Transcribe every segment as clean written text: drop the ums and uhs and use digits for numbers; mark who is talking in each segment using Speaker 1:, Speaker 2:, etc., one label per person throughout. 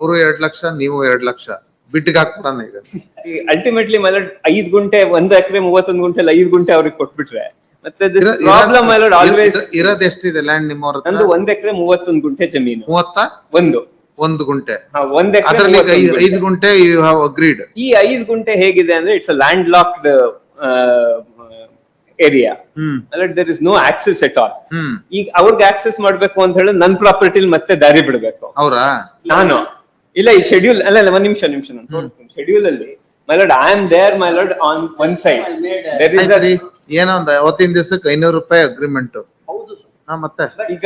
Speaker 1: ಅವರು 2 ಲಕ್ಷ, ನೀವು 2 ಲಕ್ಷ ಬಿಟ್ಟಿಗೆ ಹಾಕ್ಬಿಡೋಣ ಈಗ.
Speaker 2: ಅಲ್ಟಿಮೇಟ್ಲಿ ಮೈ ಲಾರ್ಡ್ 5 ಗುಂಟೆ 1 ಎಕರೆ 31 ಗುಂಟೆ 5 ಗುಂಟೆ ಅವ್ರಿಗೆ ಕೊಟ್ಬಿಟ್ರೆ ಮತ್ತೆ this problem my lord always.
Speaker 1: ಇರೋದು ಎಷ್ಟಿದೆ ಲ್ಯಾಂಡ್ ನಿಮ್ಮವ್ರ ಹತ್ರ?
Speaker 2: ನಂದು 1 ಎಕರೆ 31 ಗುಂಟೆ ಜಮೀನು.
Speaker 1: 1 ಗುಂಟೆ.
Speaker 2: 1 ಎಕರೆ
Speaker 1: ಅದರಲ್ಲಿ 5 ಗುಂಟೆ ಯು ಹ್ಯಾವ್ ಅಗ್ರೀಡ್.
Speaker 2: ಈ 5 ಗುಂಟೆ ಹೇಗಿದೆ ಅಂದ್ರೆ it's a landlocked area. There is no access at all. ಈಗ ಅವ್ರಿಗೆ ಆಕ್ಸೆಸ್ ಮಾಡ್ಬೇಕು ಅಂತ ಹೇಳಿ ನನ್ನ ಪ್ರಾಪರ್ಟಿಲಿ ಮತ್ತೆ ದಾರಿ ಬಿಡ್ಬೇಕು
Speaker 1: ಅವರಾ?
Speaker 2: ನಾನು ಇಲ್ಲ, ಈ ಶೆಡ್ಯೂಲ್ ಅಲ್ಲ, ಒಂದ್ ನಿಮಿಷ ನಾನು ತೋರಿಸ್ತೀನಿ. ಶೆಡ್ಯೂಲ್ ಅಲ್ಲಿ my lord I am there my lord on one side.
Speaker 1: ಏನೋ ಒಂದು ಅವತ್ತಿನ ದಿವಸಕ್ಕೆ 500 ರೂಪಾಯಿ ಅಗ್ರಿಮೆಂಟ್.
Speaker 3: ಹೌದು ಸರ್.
Speaker 1: ಮತ್ತೆ
Speaker 2: ಈಗ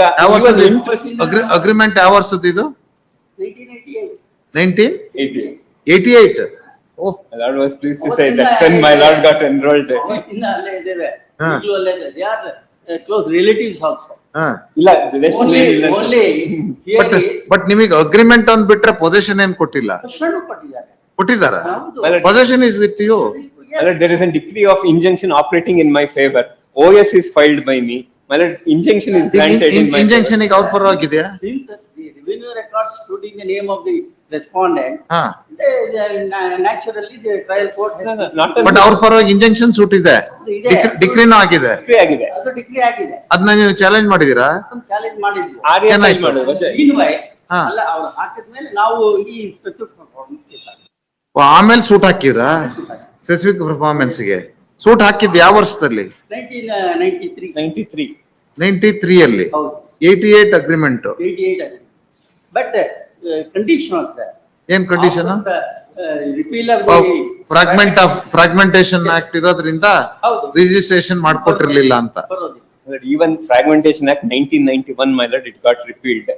Speaker 1: ಅಗ್ರಿಮೆಂಟ್ ಯಾವ ವರ್ಷದ ಇದು?
Speaker 3: 1988.
Speaker 1: 1988.
Speaker 2: Oh, my lord was pleased to say that when my lord got enrolled.
Speaker 3: ಇನ್ನ ಅಲ್ಲೇ ಇದ್ದೇವೆ. ಈಗಲೂ ಅಲ್ಲೇ ಇದೆ. They are close relatives also.
Speaker 2: ಇಲ್ಲ, relation ಇಲ್ಲ.
Speaker 3: Only here is.
Speaker 1: ಬಟ್ ನಿಮಗೆ ಅಗ್ರಿಮೆಂಟ್ ಅಂದ್ ಬಿಟ್ರೆ ಪೊಸಿಷನ್ ಏನ್ ಕೊಟ್ಟಿಲ್ಲ?
Speaker 3: ಪೊಸಿಷನ್ ಕೊಟ್ಟಿದ್ದಾರೆ.
Speaker 1: ಕೊಟ್ಟಿದಾರ?
Speaker 3: ಹೌದು.
Speaker 1: Position is with you.
Speaker 2: There is a decree of injunction operating in my favor. OS is filed by me. My lord, injunction is granted in my
Speaker 1: injection ಈಗ ಅವ್ರ ಪರವಾಗಿದೆಯಾ?
Speaker 3: Since the revenue records stood in the name of the respondent, naturally the trial court has
Speaker 1: but ಅವ್ರ ಪರವಾಗಿ injection suit ಇದೆ, ಡಿಕ್ರಿನೂ ಆಗಿದೆ.
Speaker 3: ಅದು decree ಆಗಿದೆ.
Speaker 1: ಅದನ್ನ ನೀವು ಚಾಲೆಂಜ್ ಮಾಡಿದೀರಾ?
Speaker 3: ಚಾಲೆಂಜ್ ಮಾಡಿದ್ವಿ.
Speaker 1: ಹಾ,
Speaker 3: ಅಲ್ಲ, ಅವ್ರು ಹಾಕಿದ್ಮೇಲೆ ನಾವು ಈ ಸ್ಪೆಸಿಫಿಕ್
Speaker 1: ಆಮೇಲೆ ಸೂಟ್ ಹಾಕಿದ್ರಾ? ಸ್ಪೆಸಿಫಿಕ್ ಪರ್ಫಾರ್ಮೆನ್ಸ್ ಗೆ ಸೂಟ್ ಹಾಕಿದ್ ಯಾವ ವರ್ಷದಲ್ಲಿ?
Speaker 3: 1993.
Speaker 1: 93 ಅಲ್ಲಿ. 88 ಅಗ್ರಿಮೆಂಟ್.
Speaker 3: But condition sir.
Speaker 1: ಏನ್ condition?
Speaker 3: Repeal of the
Speaker 1: fragmentation act ಇರೋದ್ರಿಂದ ರಿಜಿಸ್ಟ್ರೇಷನ್ ಮಾಡ್ಕೊಟ್ಟಿರ್ಲಿಲ್ಲ ಅಂತ.
Speaker 2: Even Fragmentation Act 1991, my lord, it got repealed.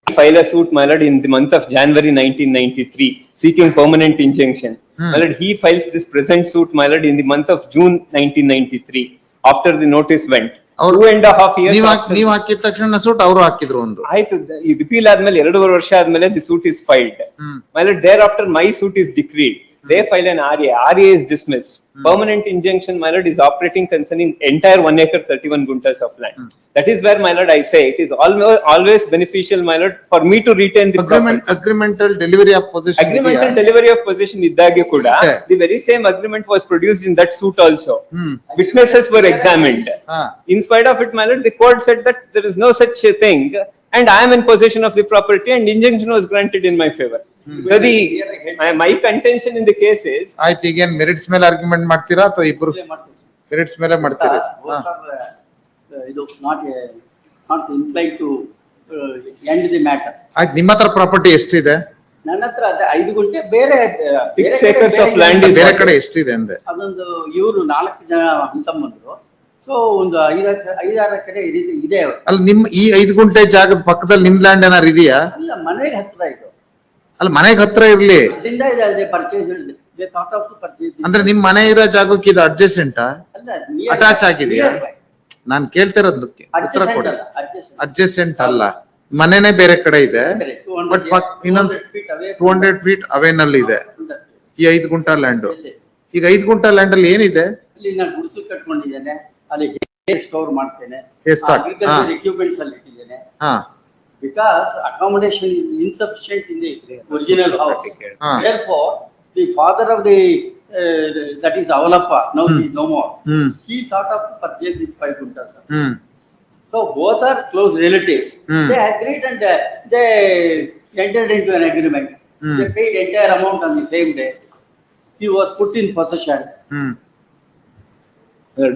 Speaker 2: He filed a suit, my lord, in the month of January 1993, seeking permanent injunction. My lord, he files this present suit, my lord, in the month of June 1993, after the notice went. 2.5 years.
Speaker 1: ನೀವ್ ಹಾಕಿದ ತಕ್ಷಣ suit ಅವರು ಹಾಕಿದ್ರು ಒಂದು.
Speaker 2: ಆಯ್ತು, ಈ repeal ಆದ್ಮೇಲೆ 2.5 ವರ್ಷ ಆದ್ಮೇಲೆ the suit is filed. My lord, thereafter my suit is decreed. They file an RA. RA is dismissed. Permanent injunction, my lord, is operating concerning entire 1 acre 31 guntas of land. That is where, my lord, I say it is always beneficial, my lord, for me to retain the
Speaker 1: agreemental delivery of possession.
Speaker 2: Agreemental delivery of possession iddage kuda the very same agreement was produced in that suit also. Witnesses were examined. In spite of it, my lord, the court said that there is no such a thing and I am in possession of the property and injunction was granted in my favor. So my contention in the case is,
Speaker 1: ಆಯ್ತು, ಈಗ ಏನ್ merits ಮೇಲೆ argument ಮಾಡ್ತೀರಾ ಅಥವಾ ಇಬ್ರು merits ಮೇಲೆ ಮಾಡ್ತೀರಾ?
Speaker 3: ಇದು not implied to end the matter.
Speaker 1: ಆಯ್ತು, ನಿಮ್ಮ ಹತ್ರ ಪ್ರಾಪರ್ಟಿ ಎಷ್ಟಿದೆ?
Speaker 3: ನನ್ನ ಹತ್ರ ಅದೇ 5 ಗುಂಟೆ, ಬೇರೆ
Speaker 2: 6 acres of land is
Speaker 1: ಬೇರೆ ಕಡೆ ಎಷ್ಟಿದೆ ಅಂದೆ?
Speaker 3: ಅದೊಂದು ಇವರು 4 ಜನ ಅಂತಂದ್ರು. ಸೊ ಒಂದು 5-6 ಎಕರೆ ಇದೆ.
Speaker 1: ಅಲ್ಲ, ನಿಮ್ ಈ 5 ಗುಂಟೆ ಜಾಗದ ಪಕ್ಕದಲ್ಲಿ ನಿಮ್ ಲ್ಯಾಂಡ್ ಏನಾರು ಇದೆಯಾ?
Speaker 3: ಅಲ್ಲ, ಮನೆಗೆ ಹತ್ರ ಇದು.
Speaker 1: ಅಲ್ಲ, ಮನೆಗೆ ಹತ್ರ ಇರ್ಲಿ. ಅಂದ್ರೆ ನಿಮ್ ಮನೆ ಇರೋ ಜಾಗಕ್ಕೆ ಇದು ಅಡ್ಜಸೆಂಟ್ ಅಟ್ಯಾಚ್ ಆಗಿದೆಯಾ? ನಾನ್ ಕೇಳ್ತಿರೋದಕ್ಕೆ ಉತ್ತರ ಕೊಡಿ. ಅಡ್ಜಸೆಂಟ್ ಅಲ್ಲ, ಮನೆನೇ ಬೇರೆ ಕಡೆ ಇದೆ, ಬಟ್ ಇನ್ನೊಂದ್ 200 ಫೀಟ್ ಅವೇನಲ್ಲಿ ಇದೆ ಈ 5 ಗುಂಟಾ ಲ್ಯಾಂಡ್. ಈಗ 5 ಗುಂಟಾ ಲ್ಯಾಂಡ್ ಅಲ್ಲಿ ಏನಿದೆ?
Speaker 3: ಅಲ್ಲಿ ನಾನು ಗುಡಿಸಲು ಕಟ್ಕೊಂಡಿದ್ದೇನೆ, ಅಲ್ಲಿ ಸ್ಟೋರ್ ಮಾಡ್ತೇನೆ, ಎಕ್ವಿಪ್ಮೆಂಟ್ಸ್ ಅಲ್ಲಿ ಇಟ್ಟಿದ್ದೇನೆ. Because accommodation is insufficient in the original house. Therefore, the father of the that is Avalappa, now he is no more. He thought of to purchase this 5 guntas. So both are close relatives. They agreed and they entered into an agreement. They paid entire amount on the same day. He was put in possession.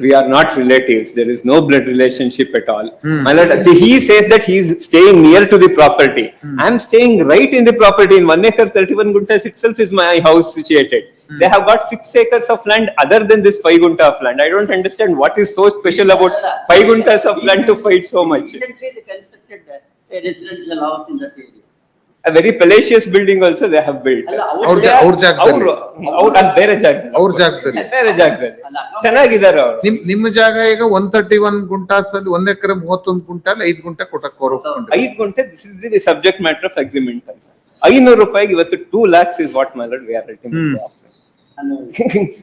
Speaker 2: We are not relatives. There is no blood relationship at all. My lord, he says that he is staying near to the property. I am staying right in the property. In 1 acre 31 guntas itself is my house situated. They have got 6 acres of land other than this 5 gunta of land. I don't understand what is so special about 5 guntas of land to fight so much.
Speaker 3: Recently they constructed a residential house in that area.
Speaker 2: A very palatious building also they have built.
Speaker 1: ಅವ್ರ ಜಾಗದಲ್ಲಿ
Speaker 2: ಬೇರೆ ಜಾಗದಲ್ಲಿ ಚೆನ್ನಾಗಿದ್ದಾರೆ ಅವರು.
Speaker 1: ನಿಮ್ಮ ಜಾಗ ಈಗ 131 ಗುಂಟಾಸ್ ಅಲ್ಲಿ 1 ಎಕರೆ 31 ಗುಂಟಲ್ಲಿ 5 ಗುಂಟೆ ಕೊಟ್ಟಕ್ಕೆ
Speaker 2: 5 ಗುಂಟೆ. This is the subject matter of agreement. 500 ರೂಪಾಯಿಗೆ ಇವತ್ತು 2 lakhs is what, my lord, we are ultimately offering.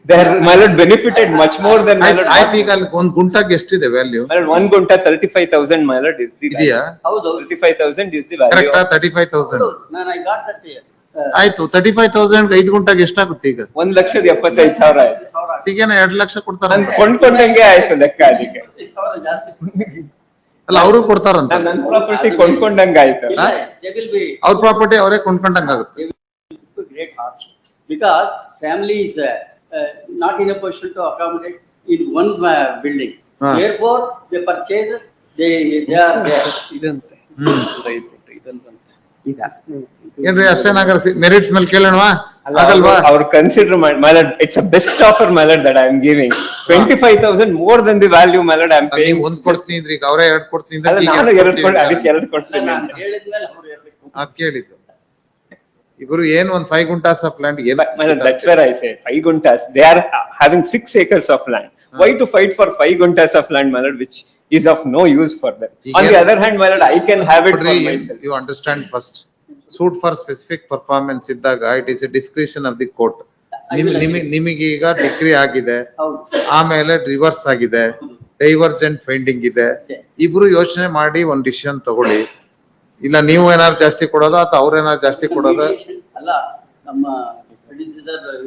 Speaker 2: They are, my lord, benefited much more than, my lord.
Speaker 1: ಆಯ್ತು, ಈಗ ಅಲ್ಲಿ 1 ಗುಂಟಾಗೆ ಎಷ್ಟಿದೆ value?
Speaker 2: My lord, 1 ಗುಂಟಾ 35,000, my lord, is the
Speaker 1: ಇದೆಯಾ?
Speaker 3: ಹೌದು,
Speaker 2: 35,000 is the value.
Speaker 1: ಕರೆಕ್ಟಾ? 35,000.
Speaker 3: I got that here.
Speaker 1: ಆಯ್ತು 35,000 5 ಗುಂಟಾಗೆ ಎಷ್ಟಾಗುತ್ತೆ ಈಗ?
Speaker 2: 1,75,000 ಆಯ್ತು.
Speaker 1: ಈಗೇನ 2 ಲಕ್ಷ ಕೊಡ್ತಾರ
Speaker 2: ನಾನು ಕೊಂಡ್ಕೊಂಡಂಗೆ ಆಯ್ತು ಲೆಕ್ಕ ಅದಕ್ಕೆ.
Speaker 3: 20,000 ಜಾಸ್ತಿ.
Speaker 1: ಅಲ್ಲ ಅವರು ಕೊಡ್ತಾರಂತ.
Speaker 2: ನನ್ನ ಪ್ರಾಪರ್ಟಿ ಕೊಂಡ್ಕೊಂಡಂಗೆ ಆಯ್ತು.
Speaker 3: ಇಲ್ಲ, they will be
Speaker 1: ಅವ್ರ ಪ್ರಾಪರ್ಟಿ ಅವರೇ ಕೊಂಡ್ಕೊಂಡಂಗ ಆಗುತ್ತೆ.
Speaker 3: great hardship because family is not in a position to accommodate in one building. Therefore, they purchase, they are there.
Speaker 2: ಇದಂತೆ
Speaker 1: ಏನ್ರಿ ಅಷ್ಟೇನಾಗ ಮೆರಿಟ್ಸ್ ಮೇಲೆ ಕೇಳೋಣವಾ? ಆಗಲ್ವಾ?
Speaker 2: ಅವ್ರು ಕನ್ಸಿಡರ್ ಮಾಡಿ milord, it's a best offer milord that I am giving. 25,000 more than the value milord I am paying.
Speaker 1: ಒಂದ್ ಕೊಡ್ತೀನಿ ಇದ್ರಿ, ಈಗ ಅವರೇ 2 ಕೊಡ್ತೀನಿ.
Speaker 2: ನಾನು 2 ಕೊಡ್ತೀನಿ.
Speaker 3: ನಾನು ಹೇಳಿದ್ಮೇಲೆ ಅವ್ರು ಹೇಳ್ಬೇಕು.
Speaker 1: ಅದ್ ಕೇಳಿದ್ದು ಇಬ್ರು ಏನ್ ಒಂದ್ 5 ಗುಂಟಾಸ್ ಆಫ್ ಲ್ಯಾಂಡ್ ಏನು?
Speaker 2: That's where I say 5 guntas. They are having 6 acres of land. Why to fight for 5 guntas of land, my lord, which is of no use for them? On the other hand, my lord, I can have it for myself.
Speaker 1: You understand first. Suit for specific performance ಇದ್ದಾಗ it is a discretion of the court. ನಿಮಗೆ ಈಗ degree ಆಗಿದೆ,
Speaker 3: ಹೌದು.
Speaker 1: ಆಮೇಲೆ reverse ಆಗಿದೆ, divergent finding ಇದೆ. ಇಬ್ರು ಯೋಚನೆ ಮಾಡಿ ಒಂದ್ ಡಿಸಿಷನ್ ತಗೊಳ್ಳಿ. ಇಲ್ಲ ನೀವು ಏನಾದ್ರು ಜಾಸ್ತಿ ಕೊಡೋದ ಅಥವಾ ಅವ್ರ ಏನಾದ್ರು ಜಾಸ್ತಿ ಕೊಡೋದ?
Speaker 3: ಅಲ್ಲ, ನಮ್ಮ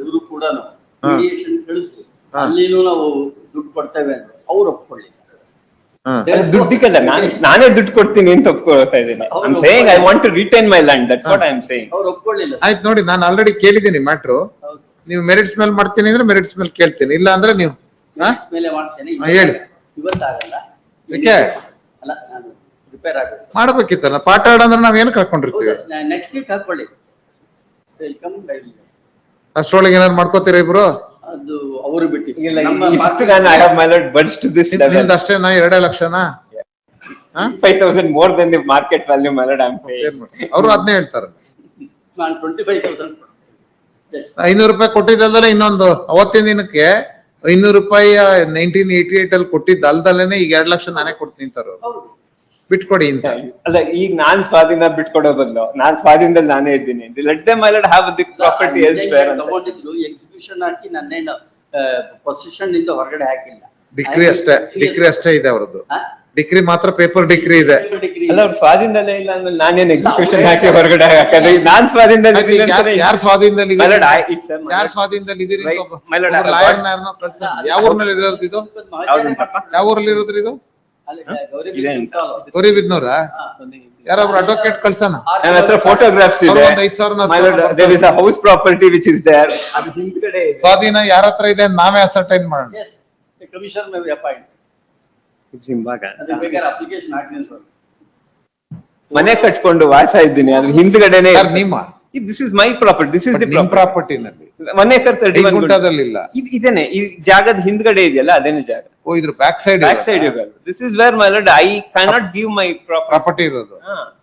Speaker 3: ಇವರು ಕೂಡ ಮೀಡಿಯೇಷನ್ ಕಳಿಸಿ ಅಲ್ಲಿನೂ ನಾವು ದುಡ್ಡು ಕೊಡ್ತೇವೆ ಅಂತ ಅವ್ರು ಒಪ್ಕೊಳ್ಳಿ.
Speaker 2: ದುಡ್ಡಿಗಲ್ಲ, ನಾನೇ ದುಡ್ಡು ಕೊಡ್ತೀನಿ ಅಂತ ಒಪ್ಕೊಳ್ತಾ ಇದ್ದೀನಿ. I'm saying I want to retain my land. That's what I am saying.
Speaker 3: ಅವ್ರು ಒಪ್ಕೊಳ್ಳಿಲ್ಲ.
Speaker 1: ಆಯ್ತು ನೋಡಿ, ನಾನು ಆಲ್ರೆಡಿ ಕೇಳಿದ್ದೀನಿ ಮ್ಯಾಟ್ರು. ನೀವು ಮೆರಿಟ್ಸ್ ಮೇಲೆ ಮಾಡ್ತೀನಿ ಅಂದ್ರೆ ಮೆರಿಟ್ಸ್ ಮೇಲೆ ಕೇಳ್ತೀನಿ, ಇಲ್ಲ ಅಂದ್ರೆ ನೀವು
Speaker 3: ಮೇಲೆ ಮಾಡ್ತೇನೆ.
Speaker 1: ಹೇಳಿ.
Speaker 3: ಇವತ್ತಾಗಲ್ಲ.
Speaker 1: ಯಾಕೆ?
Speaker 3: ಅಲ್ಲ, ನಾನು ರಿಪೇರ್ ಆಗಬೇಕು.
Speaker 1: ಮಾಡ್ಬೇಕಿತ್ತಲ್ಲ. ಪಾಠ ಆಡಂದ್ರೆ ನಾವ್ ಏನಕ್ಕೆ ಹಾಕೊಂಡಿರ್ತೀವಿ?
Speaker 3: ನೆಕ್ಸ್ಟ್ ವೀಕ್ ಹಾಕೊಳ್ಳಿ. ವೆಲ್ಕಮ್.
Speaker 1: ಅಷ್ಟ್ರೊಳಗೆ ಏನಾದ್ರು ಮಾಡ್ಕೋತೀರಾ ಇಬ್ರು?
Speaker 3: ಅದು ಅವರು ಬಿಟ್ಟಿದ್ದು.
Speaker 2: ಇಷ್ಟು ನಾನು I have my lord budged to this level.
Speaker 1: ನಿಮ್ದು ಅಷ್ಟೇನಾ? 2 ಲಕ್ಷನಾ?
Speaker 2: 5,000 more than the market value, my lord, I am paying.
Speaker 1: ಅವರು ಅದನ್ನೇ ಹೇಳ್ತಾರೆ.
Speaker 3: ನಾನು 25,000
Speaker 1: 500 ರೂಪಾಯಿ ಕೊಟ್ಟಿದ್ದಲ್ದಲ್ಲ, ಇನ್ನೊಂದು ಅವತ್ತಿನ ದಿನಕ್ಕೆ 500 ರೂಪಾಯಿ 1988 ಅಲ್ಲಿ ಕೊಟ್ಟಿದ್ದ ಅಲ್ದಲ್ಲೇನೆ ಈಗ 2 ಲಕ್ಷ ನಾನೇ ಕೊಡ್ತೀನಿ ಅಂತಾರ. ಬಿಟ್ಕೊಡಿ ಅಂತ.
Speaker 2: ಅಲ್ಲ, ಈಗ ನಾನ್ ಸ್ವಾಧೀನ ಬಿಟ್ಕೊಡೋ ಬದಲು ನಾನ್ ಸ್ವಾಧೀನದಲ್ಲಿ ನಾನೇ ಇದ್ದೀನಿ. Let them, my lord, have the property elsewhere.
Speaker 3: ತಗೊಂಡಿದ್ರು, ಎಕ್ಸಿಕ್ಯೂಷನ್ ಹಾಕಿ ನನ್ನೇನು ಪೊಸಿಷನ್ ಇಂದ ಹೊರಗಡೆ ಹಾಕಿಲ್ಲ.
Speaker 1: ಡಿಗ್ರಿ ಅಷ್ಟೇ ಇದೆ ಅವ್ರದ್ದು. ಡಿಗ್ರಿ ಮಾತ್ರ, ಪೇಪರ್ ಡಿಗ್ರಿ ಇದೆ.
Speaker 2: ಅಲ್ಲ, ಅವ್ರ ಸ್ವಾಧೀನದಲ್ಲೇ ಇಲ್ಲ ಅಂದ್ರೆ ನಾನೇನ್ ಎಕ್ಸಿಕ್ಯೂಷನ್ ಹಾಕಿ ಹೊರಗಡೆ ಹಾಕೋದು? ನಾನ್ ಸ್ವಾಧೀನದಲ್ಲಿ
Speaker 1: ಯಾರ ಸ್ವಾಧೀನದಲ್ಲಿ
Speaker 2: my lord,
Speaker 1: ಯಾರ ಸ್ವಾಧೀನದಲ್ಲಿ ಇದೀರಿ?
Speaker 2: my lord,
Speaker 1: ಯಾವ ಊರ್ನಲ್ಲಿ ಇರೋದು ಇದು? ಯಾವ ಊರಲ್ಲಿ ಇರೋದ್ರಿ ಇದು? ಗೌರಿಬಿದ್ನೂರ? ಯಾರೊಬ್ರು ಅಡ್ವೊಕೇಟ್ ಕಳ್ಸೋಣ.
Speaker 2: ನನ್ನ ಹತ್ರ ಫೋಟೋಗ್ರಾಫ್ಸ್ ಇದೆ.
Speaker 1: 5,000
Speaker 2: my lord, there is a house property which is there. ಅದು ಹಿಂದ್ಗಡೆ ಇದೆ.
Speaker 1: ಸ್ವಾಧೀನ ಯಾರ ಹತ್ರ ಇದೆ ಅಂತ ನಾವೇ ಅಸರ್ಟೈನ್ ಮಾಡೋಣ.
Speaker 3: Commission May appoint.
Speaker 2: ಹಿಂಭಾಗ
Speaker 3: ಅದಕ್ಕೆ ಬೇಕಾದ್ರೆ ಅಪ್ಲಿಕೇಶನ್ ಹಾಕ್ತೀನಿ ಸರ್.
Speaker 2: ಮನೆ ಕಟ್ಕೊಂಡು ವಾಸ ಇದ್ದೀನಿ, ಅದ್ರ ಹಿಂದ್ಗಡೆನೆ.
Speaker 1: ನಿಮ್ಮ
Speaker 2: this is my property, this is the
Speaker 1: ಪ್ರಾಪರ್ಟಿನಲ್ಲಿ
Speaker 2: 1 acre 31
Speaker 1: ಗುಂಟದಲ್ಲಿ ಇಲ್ಲ.
Speaker 2: ಇದೇನೆ ಈ ಜಾಗದ ಹಿಂದ್ಗಡೆ ಇದೆಯಲ್ಲ, ಅದೇನೆ ಜಾಗ.
Speaker 1: ಓ, ಇದ್ರ ಬ್ಯಾಕ್ ಸೈಡ್
Speaker 2: ಇರೋದು. This is where, my lord, I cannot give my
Speaker 1: property ಇರೋದು.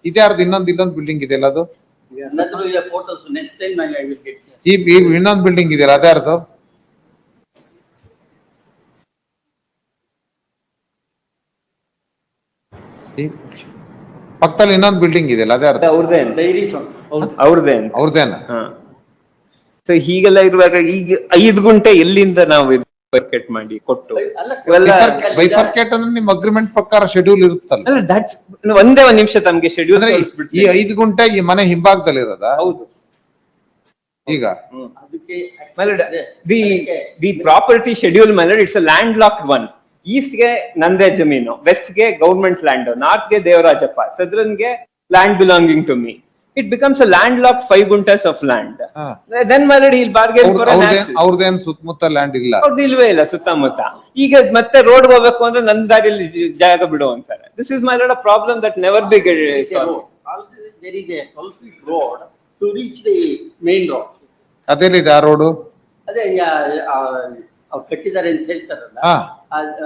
Speaker 1: ಇದ್ಯಾರ್ದು? ಇನ್ನೊಂದು ಬಿಲ್ಡಿಂಗ್ ಇದೆಯಲ್ಲ ಅದು?
Speaker 3: ನನ್ನತ್ರ ಇದೆ photos. Next time I will get.
Speaker 1: ಈ ಇನ್ನೊಂದು ಬಿಲ್ಡಿಂಗ್ ಇದೆಯಲ್ಲ, ಅದ್ಯಾರ್ದು? ಪಕ್ಕದಲ್ಲಿ ಇನ್ನೊಂದು ಬಿಲ್ಡಿಂಗ್ ಇದೆಯಲ್ಲ, ಅದ್ಯಾರ್ದು? ಅವ್ರದ್ದೇನ?
Speaker 2: ಸೊ ಹೀಗೆಲ್ಲ ಇರುವಾಗ ಈಗ 5 ಗುಂಟೆ ಎಲ್ಲಿಂದ ನಾವು ಬೈಫರ್ಕೇಟ್ ಮಾಡಿ ಕೊಟ್ಟು?
Speaker 1: ಬೈಫರ್ಕೇಟ್ ಅಂದ್ರೆ ನಿಮ್ ಅಗ್ರಿಮೆಂಟ್ ಪ್ರಕಾರ ಶೆಡ್ಯೂಲ್ ಇರುತ್ತಲ್ಲ.
Speaker 2: ಅಲ್ಲ, ದಟ್ಸ್ ಒಂದೇ ಒಂದ್ ನಿಮಿಷ ತಮ್ಗೆ ಶೆಡ್ಯೂಲ್.
Speaker 1: ಈ 5 ಗುಂಟೆ ಈ ಮನೆ ಹಿಂಭಾಗದಲ್ಲಿ ಇರೋದ?
Speaker 2: ಹೌದು.
Speaker 1: ಈಗ
Speaker 2: ದಿ ಪ್ರಾಪರ್ಟಿ ಶೆಡ್ಯೂಲ್ ಮೇಲೆ it's a landlocked one. East ಗೆ ನಂದೇ ಜಮೀನು, ವೆಸ್ಟ್ ಗೆ ಗವರ್ಮೆಂಟ್ ಲ್ಯಾಂಡ್, ನಾರ್ತ್ ಗೆ ದೇವರಾಜಪ್ಪ, ಸದರ್ನ್ ಗೆ land belonging to me. It becomes a landlocked 5 guntas of land. Then my lord, he'll bargain for an access.
Speaker 1: ಅವ್ರದೇನ್ ಸುತ್ತಮುತ್ತ land ಇಲ್ಲ?
Speaker 2: ಅವ್ರದ್ದು ಇಲ್ವೇ ಇಲ್ಲ ಸುತ್ತಮುತ್ತ. ಈಗ ಮತ್ತೆ ರೋಡ್ ಹೋಗ್ಬೇಕು ಅಂದ್ರೆ ನನ್ನ ದಾರಿಯಲ್ಲಿ ಜಾಗ ಬಿಡು ಅಂತಾರೆ. This is, my lord, a problem that never be solved.
Speaker 3: There is a 12 feet road to reach the main road.
Speaker 1: ಅದೆಲ್ಲಿದೆ ಆ ರೋಡು?
Speaker 3: ಅದೇ ಅವ್ರು ಕಟ್ಟಿದ್ದಾರೆ ಅಂತ ಹೇಳ್ತಾರಲ್ಲ,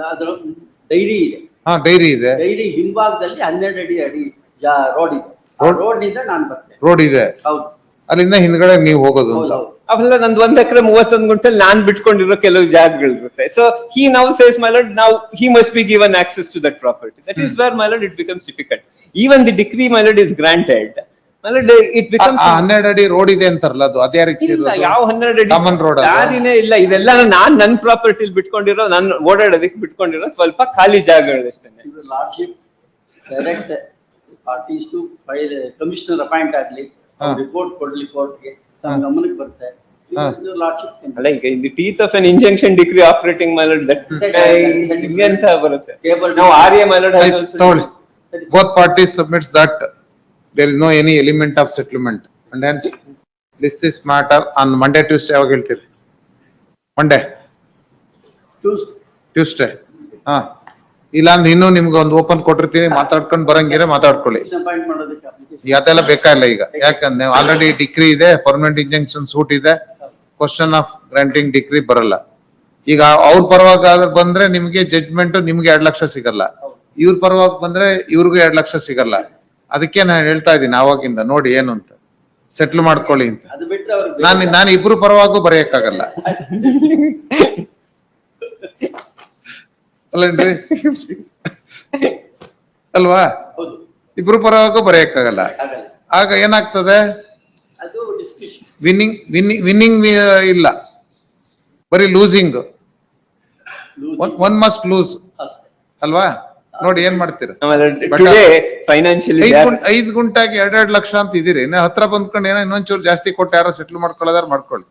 Speaker 3: ಅದ್ರ ಡೈರಿ ಇದೆ.
Speaker 1: ಡೈರಿ ಇದೆ.
Speaker 3: ಡೈರಿ ಹಿಂಭಾಗದಲ್ಲಿ 12 ಅಡಿ ರೋಡ್ ಇದೆ. ರೋಡ್ ನಿಂದ ನಾನು ಬರ್ತೇನೆ.
Speaker 1: ರೋಡ್ ಇದೆ,
Speaker 3: ಹೌದು.
Speaker 1: ಅಲ್ಲಿಂದ ಹಿಂದ್ಗಡೆ ನೀವು ಹೋಗೋದು ಅಂತ.
Speaker 2: ಅವೆಲ್ಲ ನಂದು 1 ಎಕರೆ 31 ಗುಂಟೆಲ್ಲಿ ನಾನ್ ಬಿಟ್ಕೊಂಡಿರೋ ಕೆಲವು ಜಾಗಗಳಿರುತ್ತೆ. So he now says, my lord, now he must be given access to that property. That is where, my lord, it becomes difficult. Even the decree, my lord, is granted. My lord, it becomes
Speaker 1: 12 ಅಡಿ road ಇದೆ ಅಂತಾರಲ್ಲ, ಅದು ಅದ್ಯಾರಿಗೆ
Speaker 2: ಇಲ್ಲ. ಯಾವ 12 ಅಡಿ
Speaker 1: common road?
Speaker 2: ದಾರಿನೇ ಇಲ್ಲ. ಇದೆಲ್ಲ ನಾನ್ ನನ್ನ ಪ್ರಾಪರ್ಟಿಲಿ ಬಿಟ್ಕೊಂಡಿರೋ, ನಾನು ಓಡಾಡೋದಕ್ಕೆ ಬಿಟ್ಕೊಂಡಿರೋ ಸ್ವಲ್ಪ ಖಾಲಿ ಜಾಗಗಳಷ್ಟೇ.
Speaker 3: Lordship direct parties to file a commissioner appoint agli
Speaker 1: ಹಾ.
Speaker 3: ರಿಪೋರ್ಟ್ ಕೊಡ್ಲಿ ಕೋರ್ಟ್ಗೆ, ತಮ್ಮ ಗಮನಕ್ಕೆ ಬರುತ್ತೆ.
Speaker 1: ಹಾ.
Speaker 3: Lordship
Speaker 2: Like in the teeth of an injunction decree operating, my lord, that Indian ಬರುತ್ತೆ. Now RA, my lord, has
Speaker 1: ಆಯ್ತು,
Speaker 2: also.
Speaker 1: ತಗೊಳ್ಳಿ. Both parties submits that there is no any element of settlement and hence list this matter on Monday, Tuesday ಯಾವಾಗ ಹೇಳ್ತೀರಿ? Monday, Tuesday. ಹಾ, ಇಲ್ಲ ಅಂದ್ರೆ ಇನ್ನೂ ನಿಮ್ಗೆ ಒಂದು ಓಪನ್ ಕೊಟ್ಟಿರ್ತೀನಿ, ಮಾತಾಡ್ಕೊಂಡು ಬರಂಗಿದ್ರೆ ಮಾತಾಡ್ಕೊಳ್ಳಿ.
Speaker 3: ಅಪಾಯಿಂಟ್ ಮಾಡೋದಕ್ಕೆ application.
Speaker 1: ಅದೆಲ್ಲ ಬೇಕಾಗಿಲ್ಲ ಈಗ, ಯಾಕಂದ್ರೆ ಆಲ್ರೆಡಿ ಡಿಗ್ರಿ ಇದೆ, ಪರ್ಮನೆಂಟ್ ಇಂಜಂಕ್ಷನ್ ಸೂಟ್ ಇದೆ, ಕ್ವಶನ್ ಆಫ್ ಗ್ರಾಂಟಿಂಗ್ ಡಿಗ್ರಿ ಬರಲ್ಲ. ಈಗ ಅವ್ರ ಪರವಾಗಿ ಬಂದ್ರೆ ನಿಮ್ಗೆ ಜಡ್ಜ್ಮೆಂಟ್ ನಿಮ್ಗೆ 2 ಲಕ್ಷ ಸಿಗಲ್ಲ, ಇವ್ರ ಪರವಾಗಿ ಬಂದ್ರೆ ಇವ್ರಿಗೂ 2 ಲಕ್ಷ ಸಿಗಲ್ಲ. ಅದಕ್ಕೆ ನಾನು ಹೇಳ್ತಾ ಇದ್ದೀನಿ ಆವಾಗಿಂದ ನೋಡಿ ಏನು ಅಂತ ಸೆಟ್ಲ್ ಮಾಡ್ಕೊಳ್ಳಿ ಅಂತ.
Speaker 3: ಅದು ಬಿಟ್ರೆ ಅವ್ರಿಗೆ
Speaker 1: ನಾನು ಇಬ್ರು ಪರವಾಗೂ ಬರೆಯಕ್ಕಾಗಲ್ಲ ಅಲ್ಲೇನ್ರಿ ಅಲ್ವಾ?
Speaker 3: ಹೌದು,
Speaker 1: ಇಬ್ರು ಪರವಾಗೂ ಬರೆಯಕ್ಕಾಗಲ್ಲ.
Speaker 3: ಆಗಲ್ಲ.
Speaker 1: ಆಗ ಏನಾಗ್ತದೆ?
Speaker 3: ಅದು ಡಿಸ್ಕಷನ್.
Speaker 1: ವಿನ್ನಿಂಗ್ ಇಲ್ಲ, ಬರೀ ಲೂಸಿಂಗ್. ಒನ್ ಮಸ್ಟ್ ಲೂಸ್
Speaker 3: ಅಷ್ಟೇ.
Speaker 1: ಅಲ್ವಾ? ನೋಡಿ ಏನ್ ಮಾಡ್ತೀರ?
Speaker 2: My lord, today financially they are-
Speaker 1: 5 ಗುಂಟಾಗಿ 2 lakh ಅಂತ ಇದೀರಿ, ಹತ್ರ ಬಂದ್ಕೊಂಡು ಏನೋ ಇನ್ನೊಂಚೂರು ಜಾಸ್ತಿ ಕೊಟ್ಟು ಯಾರೋ ಸೆಟ್ಲ್ ಮಾಡ್ಕೊಳ್ಳೋದಾರ ಮಾಡ್ಕೊಳ್ಳಿ.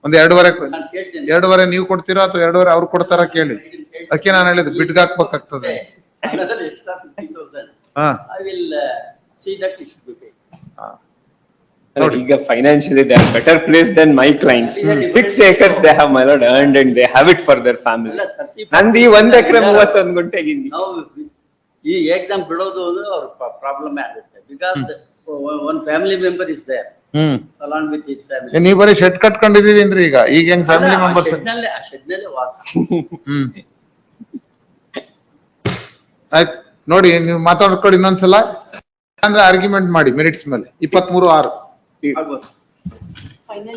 Speaker 1: ಒಂದ್ 2.5
Speaker 3: ನಾನು ಕೇಳ್ತೇನೆ.
Speaker 1: 2.5 ನೀವು ಕೊಡ್ತೀರಾ ಅಥವಾ 2.5 ಅವ್ರು ಕೊಡ್ತಾರ ಕೇಳಿ. ಅದಕ್ಕೆ ನಾನು ಹೇಳಿದ್ದು ಬಿಡ್ಗ್ ಹಾಕ್ಬೇಕಾಗ್ತದೆ.
Speaker 3: Another extra 50,000.
Speaker 1: ಹಾ,
Speaker 3: I will see that it should be paid.
Speaker 1: ಹಾ.
Speaker 2: ನೋಡಿ, ಈಗ financially they are better placed than my clients. 6 acres they have, my lord, earned and they have it for their family.
Speaker 3: ಅಲ್ಲ, 30
Speaker 2: ನಂದಿ 1 ಎಕರೆ 31 ಗುಂಟೆಗಿಂದ.
Speaker 3: ನಾವು ಈ ಏಕ್ದಮ್ ಬಿಡೋದು ಅಂದ್ರೆ ಅವ್ರ ಪ್ರಾಬ್ಲಮ್ ಆಗುತ್ತೆ. Because one family member is there along with his family.
Speaker 1: ನೀವ್ ಬರೀ shed ಕಟ್ಕೊಂಡಿದೀವಿ ಅಂದ್ರೆ ಈಗ ಹೆಂಗ್ ಫ್ಯಾಮಿಲಿ ಮೆಂಬರ್ಸ್?
Speaker 3: ಆ ಶೆಡ್ನಲ್ಲೇ ವಾಸ.
Speaker 1: ಆಯ್ತು, ನೋಡಿ ನೀವು ಮಾತಾಡ್ಕೊಳ್ಳಿ ಇನ್ನೊಂದ್ಸಲ, ಅಂದ್ರೆ ಆರ್ಗ್ಯುಮೆಂಟ್ ಮಾಡಿ ಮೆರಿಟ್ಸ್ ಮೇಲೆ. 23/6
Speaker 3: ಆಗ್ಬೋದು.